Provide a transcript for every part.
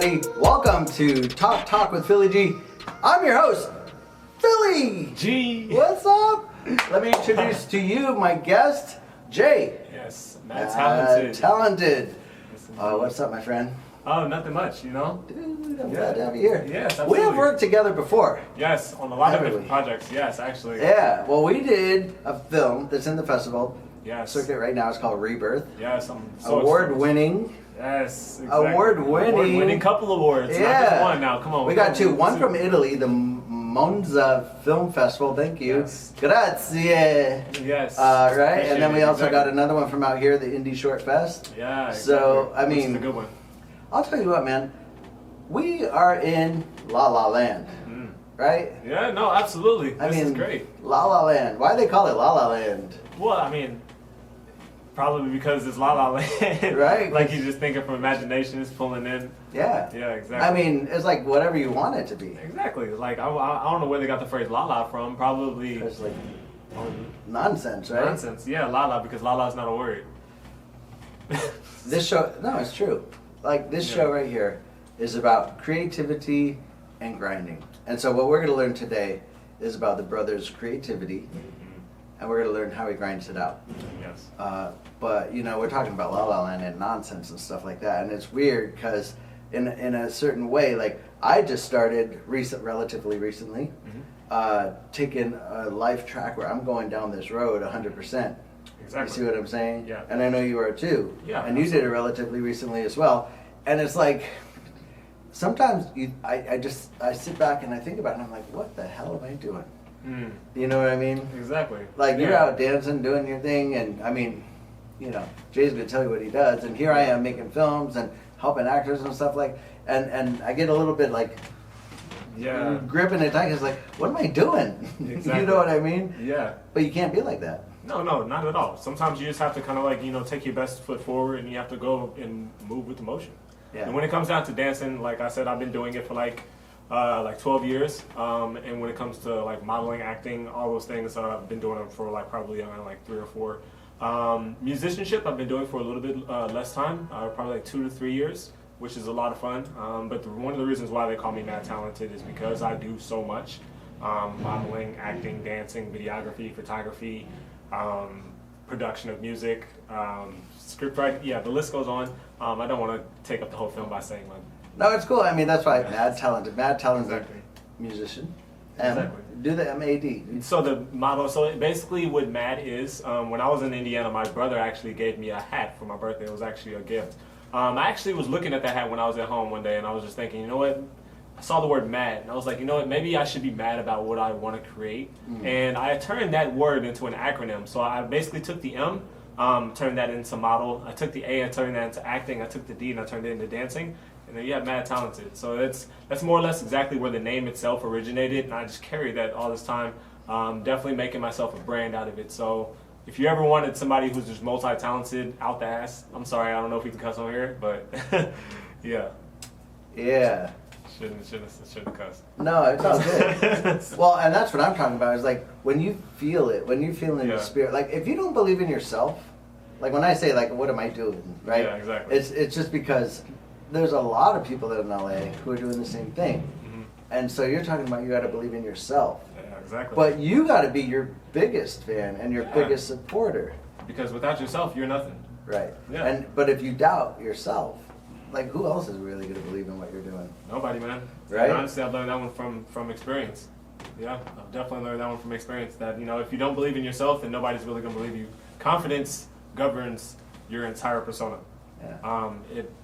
everybody. Welcome to Talk with Philly G. I'm your host, Philly G. What's up? Let me introduce to you my guest, Jay. Yes, M.A.D.Talented. Talented. What's up, my friend? Oh, nothing much, you know? Dude, I'm glad to have you here. Yes, absolutely. We have worked together before. Yes, on a lot of Haven't different we? projects. Yes, actually. Yeah, well, we did a film that's in the festival Yes. circuit right now. It's called Rebirth. Yes, I'm so Award-winning. Yes, exactly. Award-winning. Award-winning couple awards. Yeah. Not just one now. Come on. We got two. One from Italy, the Monza Film Festival. Thank you. Yes. Grazie. Yes. Right? Appreciate And then we it. also got Exactly. another one from out here, the Indie Short Fest. Yeah, exactly. So, I Which mean, is a good one. I'll tell you what, man. We are in La La Land, right? Yeah, no, absolutely. I This mean, is great. La La Land. Why do they call it La La Land? Well, I mean, probably because it's La La Land. Right. Like you just thinking from imagination, it's pulling in. Yeah. Yeah, exactly. I mean, it's like whatever you want it to be. Exactly. Like, I don't know where they got the phrase La La from. Probably It's like nonsense, right? nonsense. Yeah, La La, because La La's not a word. This show, no, it's true. Like this Yeah. show right here is about creativity and grinding. And so what we're going to learn today is about the brother's creativity, and we're going to learn how he grinds it out. Yes. But you know, we're talking about La La Land and nonsense and stuff like that, and it's weird because in a certain way, like I just started relatively recently, taking a life track where I'm going down this road 100%. Exactly. You see what I'm saying? Yeah. And I know you are too. Yeah, And you did it absolutely. relatively recently as well. And it's like, sometimes I sit back and I think about it and I'm like, what the hell am I doing? Mm, You know what I mean? exactly. Like you're Yeah. out dancing, doing your thing, and I mean, you know, Jay's gonna tell you what he does, and here I am making films and helping actors and stuff like, and I get a little bit like, Yeah. gripping it tight. It's like, what am I doing? Exactly. You know what I mean? Yeah. But you can't be like that. No, not at all. Sometimes you just have to kind of like, you know, take your best foot forward and you have to go and move with the motion. Yeah. And when it comes down to dancing, like I said, I've been doing it for like 12 years. And when it comes to like modeling, acting, all those things, I've been doing them for like probably around like 3 or 4. Musicianship, I've been doing for a little bit less time, probably like 2 to 3 years, which is a lot of fun. But one of the reasons why they call me M.A.D.Talented is because I do so much. Modeling, acting, dancing, videography, photography, production of music, script writing, yeah, the list goes on. I don't want to take up the whole film by saying like, No, it's cool. I mean, that's why M.A.D.Talented. M.A.D.Talented Exactly. musician. Exactly. Do the M.A.D. so the model, so basically what MAD is, when I was in Indiana, my brother actually gave me a hat for my birthday. It was actually a gift. I actually was looking at that hat when I was at home one day and I was just thinking, you know what? I saw the word mad and I was like, you know what, maybe I should be mad about what I want to create. And I turned that word into an acronym. So I basically took the M, turned that into model. I took the A and turned that into acting. I took the D and I turned it into dancing. And then you have M.A.D.Talented. So that's more or less exactly where the name itself originated. And I just carry that all this time, definitely making myself a brand out of it. So if you ever wanted somebody who's just multi-talented out the ass, I'm sorry, I don't know if we can cuss on here, but yeah. Yeah. Shouldn't cuss. No, it's all good. Well, and that's what I'm talking about. Is like when you feel it, when you feel it in Yeah. your spirit. Like if you don't believe in yourself, like when I say like, what am I doing, right? Yeah, exactly. It's just because there's a lot of people in LA who are doing the same thing, and so you're talking about you got to believe in yourself. Yeah, exactly. But you got to be your biggest fan and your Yeah. biggest supporter, because without yourself, you're nothing. right? Yeah. But if you doubt yourself, like who else is really going to believe in what you're doing? Nobody, man. Right? And honestly, I've learned that one from experience. Yeah, I've definitely learned that one from experience. That, you know, if you don't believe in yourself, then nobody's really gonna believe you. Confidence governs your entire persona. Yeah.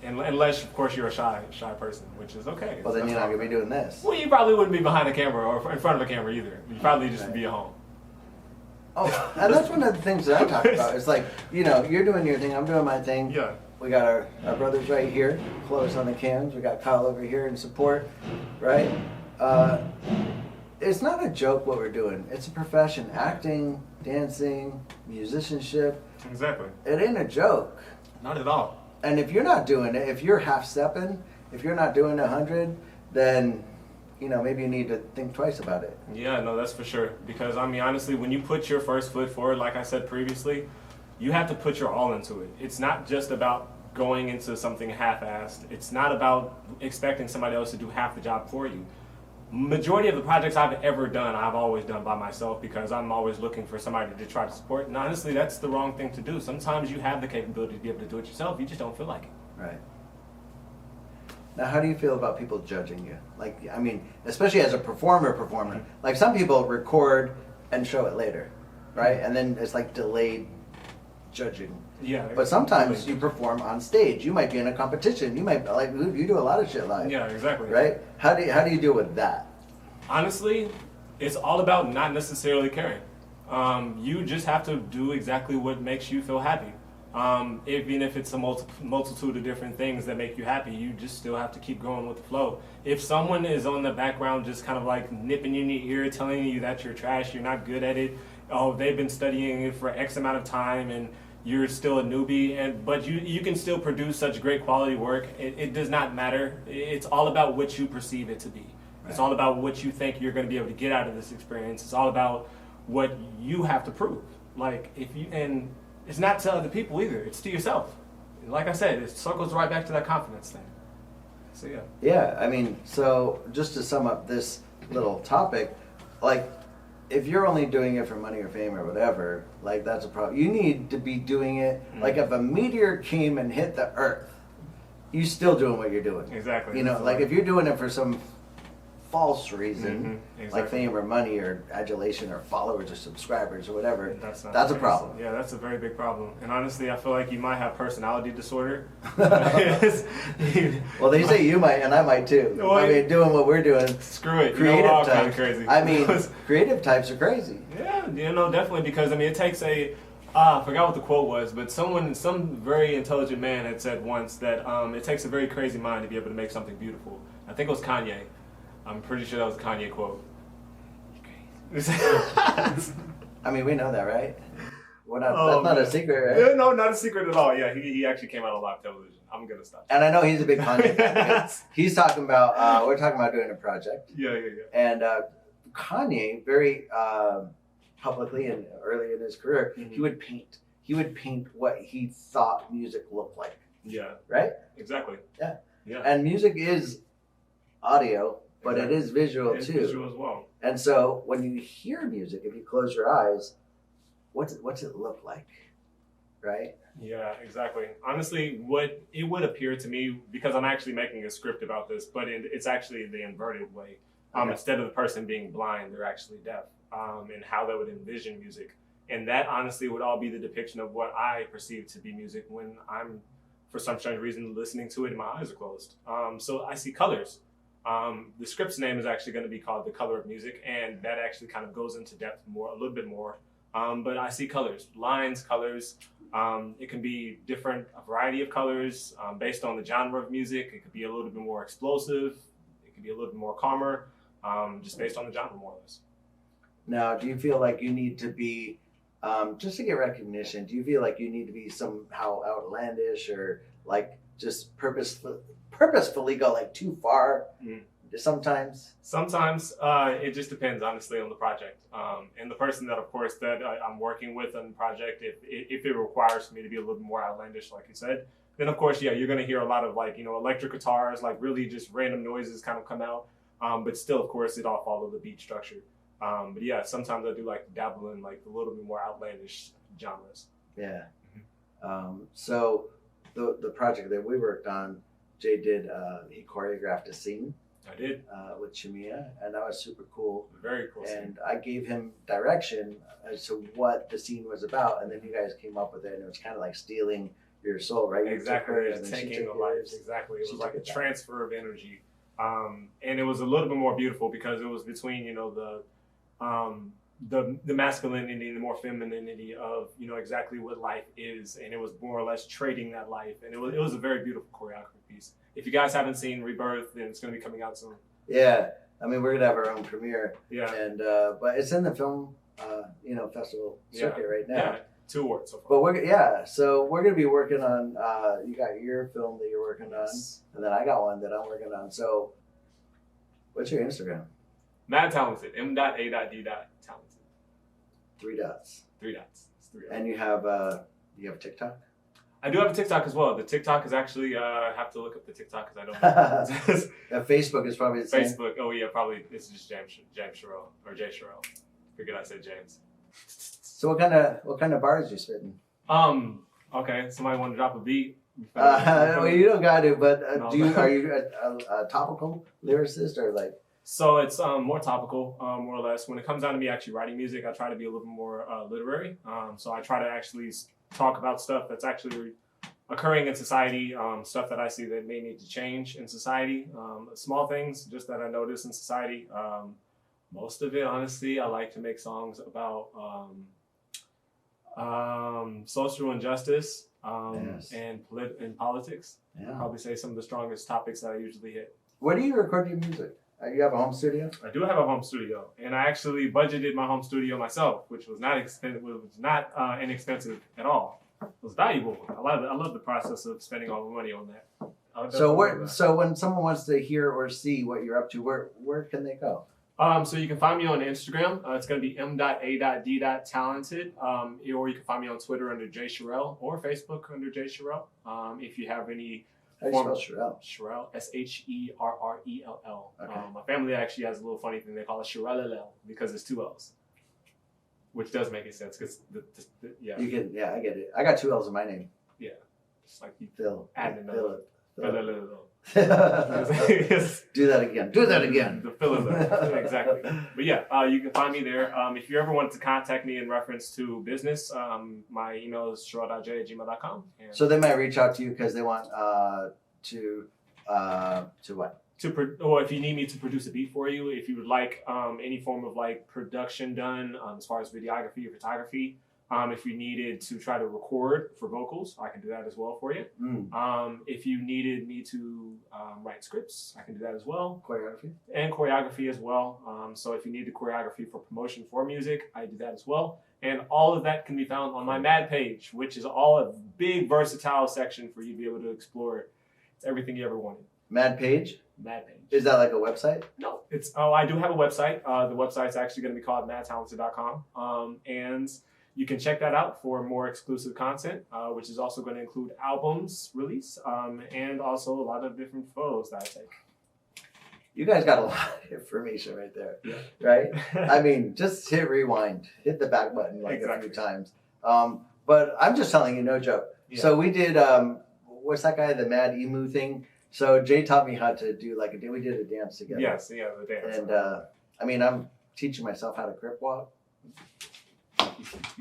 Unless, of course, you're a shy person, which is okay. Well, then That's you're not fine. going to be doing this. Well, you probably wouldn't be behind a camera or in front of a camera either. You probably just would be at home. Oh, and that's one of the things that I talk about. It's like, you know, you're doing your thing, I'm doing my thing. Yeah. We got our brothers right here, close on the cams. We got Kyle over here in support, right? It's not a joke what we're doing. It's a profession. Acting, dancing, musicianship. Exactly. It ain't a joke. Not at all. And if you're not doing it, if you're half stepping, if you're not doing 100, then, you know, maybe you need to think twice about it. Yeah, no, that's for sure. Because, I mean, honestly, when you put your first foot forward, like I said previously, you have to put your all into it. It's not just about going into something half-assed. It's not about expecting somebody else to do half the job for you. Majority of the projects I've ever done, I've always done by myself because I'm always looking for somebody to try to support. And honestly, that's the wrong thing to do. Sometimes you have the capability to be able to do it yourself. You just don't feel like it. Right. Now, how do you feel about people judging you? Like, I mean, especially as a performer. Like, some people record and show it later, right? And then it's like delayed judging. Yeah. But sometimes you perform on stage. You might be in a competition. You might, like, you do a lot of shit live. Yeah, exactly. Right? How do you deal with that? Honestly, it's all about not necessarily caring. You just have to do exactly what makes you feel happy. Even if it's a multitude of different things that make you happy, you just still have to keep going with the flow. If someone is on the background just kind of like nipping in your ear, telling you that you're trash, you're not good at it, oh, they've been studying it for X amount of time and you're still a newbie, but you can still produce such great quality work. It does not matter. It's all about what you perceive it to be. Right. It's all about what you think you're going to be able to get out of this experience. It's all about what you have to prove. Like, and it's not to other people either. It's to yourself. Like I said, it circles right back to that confidence thing. So yeah. Yeah, I mean, so just to sum up this little topic, like, if you're only doing it for money or fame or whatever, like, that's a problem. You need to be doing it, like, if a meteor came and hit the earth, you still doing what you're doing. Exactly. You know, like, if you're doing it for some false reason, exactly. like fame or money or adulation or followers or subscribers or whatever, that's a problem. Yeah, that's a very big problem. And honestly, I feel like you might have personality disorder. Well, they say you might, and I might too. Well, I mean, doing what we're doing. Screw it. Creative all types. Kind of crazy. I mean, creative types are crazy. Yeah, definitely, because I mean, it takes I forgot what the quote was, but some very intelligent man had said once that it takes a very crazy mind to be able to make something beautiful. I think it was Kanye. I'm pretty sure that was a Kanye quote. I mean, we know that, right? That's not a secret, right? Yeah, no, not a secret at all. Yeah, he actually came out on live television. I'm gonna stop. And I know he's a big Kanye fan. He's talking about, we're talking about doing a project. Yeah. And Kanye, very publicly and early in his career, he would paint. He would paint what he thought music looked like. Yeah. Right? Exactly. Yeah. Yeah. And music is audio, but it is visual too. It's visual as well. And so when you hear music, if you close your eyes, what's it look like? Right? Yeah, exactly. Honestly, what it would appear to me, because I'm actually making a script about this, but it's actually the inverted way. Okay. Instead of the person being blind, they're actually deaf, and how they would envision music. And that honestly would all be the depiction of what I perceive to be music when I'm, for some strange reason, listening to it and my eyes are closed. So I see colors. The script's name is actually going to be called The Color of Music, and that actually kind of goes into depth a little bit more. But I see colors, lines, colors. It can be a variety of colors based on the genre of music. It could be a little bit more explosive. It could be a little bit more calmer, just based on the genre, more or less. Now, do you feel like you need to be, just to get recognition, do you feel like you need to be somehow outlandish or like just purposefully go like too far sometimes? Sometimes it just depends, honestly, on the project and the person that, of course, that I'm working with on the project. If it requires me to be a little bit more outlandish, like you said, then of course, yeah, you're going to hear a lot of like, electric guitars, like really just random noises kind of come out. But still, of course, it all follows the beat structure. But yeah, sometimes I do like to dabble in like a little bit more outlandish genres. Yeah. So the project that we worked on, Jay did, he choreographed a scene. I did. With Shamia, and that was super cool. Very cool. And I gave him direction as to what the scene was about, and then you guys came up with it, and it was kind of like stealing your soul, right? Exactly. It's taking a life. Exactly. It was like a transfer of energy. And it was a little bit more beautiful because it was between, the masculinity and the more femininity of, exactly what life is. And it was more or less trading that life. And it was a very beautiful choreography piece. If you guys haven't seen Rebirth, then it's going to be coming out soon. Yeah. I mean, we're going to have our own premiere. Yeah. And, but it's in the film, festival circuit right now. Yeah. 2 awards so far. But so we're going to be working on, you got your film that you're working on, and then I got one that I'm working on. So what's your Instagram? M.A.D.Talented. M.A.D.Talented. 3 dots. 3 dots. It's 3 dots. And you have TikTok? I do have a TikTok as well. The TikTok is actually, I have to look up the TikTok because I don't know. What it is. Facebook is probably the same. Facebook. Oh yeah, probably. It's just James Sherrill or Jay Sherrill. Forget I said James. So what kind of bars you spitting? Okay. Somebody want to drop a beat? Well, you don't got to, but No. are you a topical lyricist or like? So it's more topical, more or less. When it comes down to me actually writing music, I try to be a little more literary. So I try to actually talk about stuff that's actually occurring in society, stuff that I see that may need to change in society, small things just that I notice in society. Most of it, honestly, I like to make songs about social injustice Yes. and politics. Yeah. I'd probably say some of the strongest topics that I usually hit. Where do you record your music? You have a home studio? I do have a home studio, and I actually budgeted my home studio myself, which was not inexpensive at all. It was valuable. I love the process of spending all the money on that. So when someone wants to hear or see what you're up to, where can they go? So you can find me on Instagram. It's going to be M.A.D.Talented. Or you can find me on Twitter under Jay Sherrill or Facebook under Jay Sherrill. If you have any How do you spell Sherrill? Sherrill, Sherrell. Okay. My family actually has a little funny thing. They call it Sherrell because it's 2 L's, which does make sense because yeah. You can, I get it. I got 2 L's in my name. Yeah, it's like you Phil. add another. Philip. Do Do that again. Do that again. The filler, exactly. But yeah, you can find me there. If you ever want to contact me in reference to business, my email is sherrill.j@gmail.com. So they might reach out to you because they want to what? Or if you need me to produce a beat for you, if you would like any form of like production done as far as videography or photography. If you needed to try to record for vocals, I can do that as well for you. If you needed me to write scripts, I can do that as well. Choreography as well. So if you need the choreography for promotion for music, I do that as well. And all of that can be found on my M.A.D. page, which is all a big versatile section for you to be able to explore. It's everything you ever wanted. M.A.D. page? M.A.D. page. Is that like a website? No, I do have a website. The website's actually going to be called M.A.D.Talented.com. And you can check that out for more exclusive content, which is also going to include albums release and also a lot of different photos that I take. You guys got a lot of information right there, Yeah. right? I mean, just hit rewind, hit the back button like a few times. But I'm just telling you, no joke. Yeah. So we did, what's that guy, the Mad Emu thing? So Jay taught me how to do we did a dance together. Yes, yeah, the dance. And I mean, I'm teaching myself how to crip walk.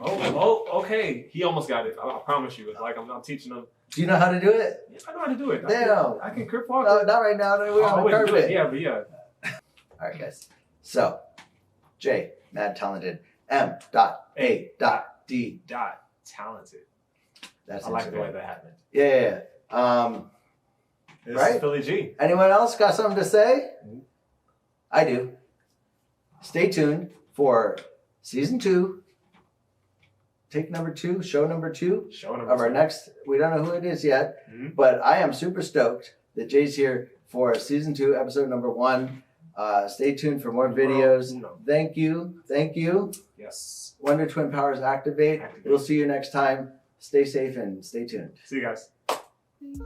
Okay. He almost got it. I promise you. It's like I'm teaching him. Do you know how to do it? Yeah, I know how to do it. Damn. I can crip walk. No, not right now. We're on the carpet. Yeah, but yeah. All right, guys. So, Jay, M.A.D.Talented, M.A.D. Talented. That's I like the way Instagram. that happened. Yeah. This Right? is PhillyG. Anyone else got something to say? I do. Stay tuned for season 2. Take number 2, show number 2 of our next. We don't know who it is yet, but I am super stoked that Jay's here for season 2, episode number 1. Stay tuned for more videos. Thank you. Yes. Wonder Twin Powers activate. We'll see you next time. Stay safe and stay tuned. See you guys. Peace.